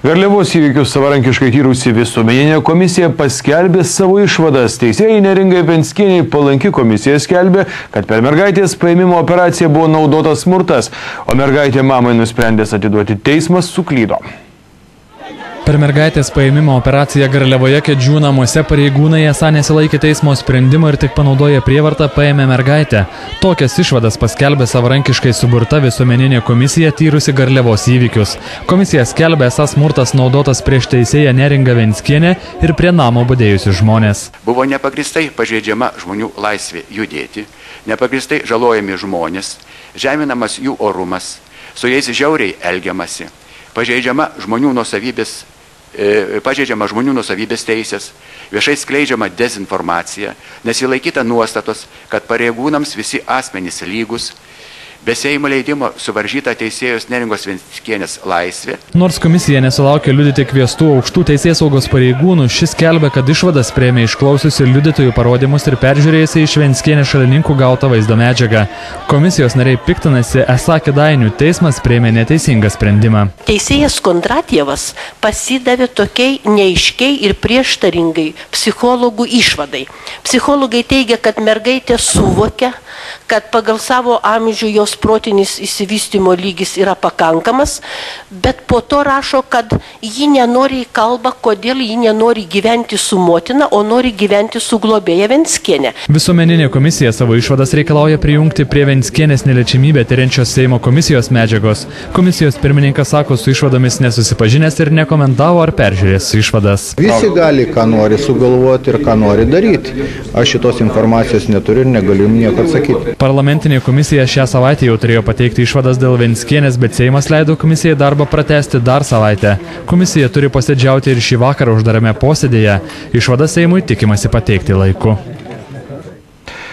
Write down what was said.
Garliavos įvykius savarankiškai tyrusi visuomeninė komisija paskelbė savo išvadas. Teisėjai Neringai Venckienei palanki komisija skelbė, kad per mergaitės paėmimo operaciją buvo naudotas smurtas, o mergaitė mamai nusprendęs atiduoti teismas suklydo. Per mergaitės paėmimo operaciją Garliavoje Kedžių namuose pareigūnai esą nesilaikė teismo sprendimo ir tik panaudoję prievartą paėmė mergaitę. Tokias išvadas paskelbė savarankiškai suburta visuomeninė komisija tyrusi Garliavos įvykius. Komisija skelbė, esą smurtas naudotas prieš teisėją Neringą Venckienę ir prie namo budėjusius žmonės. Buvo nepagristai pažeidžiama žmonių laisvė judėti, nepagristai žalojami žmonės, žeminamas jų orumas, su jais žiauriai elgiamasi, pažeidžiama žmonių nuosavybės teisės, viešai skleidžiama dezinformacija, nesilaikyta nuostatos, kad pareigūnams visi asmenys lygus, be Seimo leidimo suvaržyta teisėjos Neringos Venckienės laisvė. Nors komisija nesulaukė liudyti kviestų aukštų teisėsaugos pareigūnų, šis skelbė, kad išvadas priėmė išklausiusi liudytojų parodymus ir peržiūrėjusi iš Venckienės šalininkų gautą vaizdo medžiagą. Komisijos nariai piktinasi, esą Kėdainių teismas priėmė neteisingą sprendimą. Teisėjas Kondratjevas pasidavė tokiai neaiškiai ir prieštaringai psichologų išvadai. Psichologai teigia, kad mergaitė suvokia, kad pagal savo amžių jos protinis išsivystymo lygis yra pakankamas, bet po to rašo, kad ji nenori kalba, kodėl ji nenori gyventi su motina, o nori gyventi su globėja Venckienė. Visuomeninė komisija savo išvadas reikalauja prijungti prie Venckienės neliečiamybę tyriančios Seimo komisijos medžiagos. Komisijos pirmininkas sako, su išvadomis nesusipažinęs ir nekomentavo ar peržiūrės išvadas. Visi gali, ką nori sugalvoti ir ką nori daryti. Aš šitos informacijos neturiu ir negaliu nieko atsakyti. Parlamentinė komisija šią savaitę jau turėjo pateikti išvadas dėl Venckienės, bet Seimas leido komisijai darbą pratęsti dar savaitę. Komisija turi posėdžiauti ir šį vakarą uždarame posėdėje. Išvadas Seimui tikimasi pateikti laiku.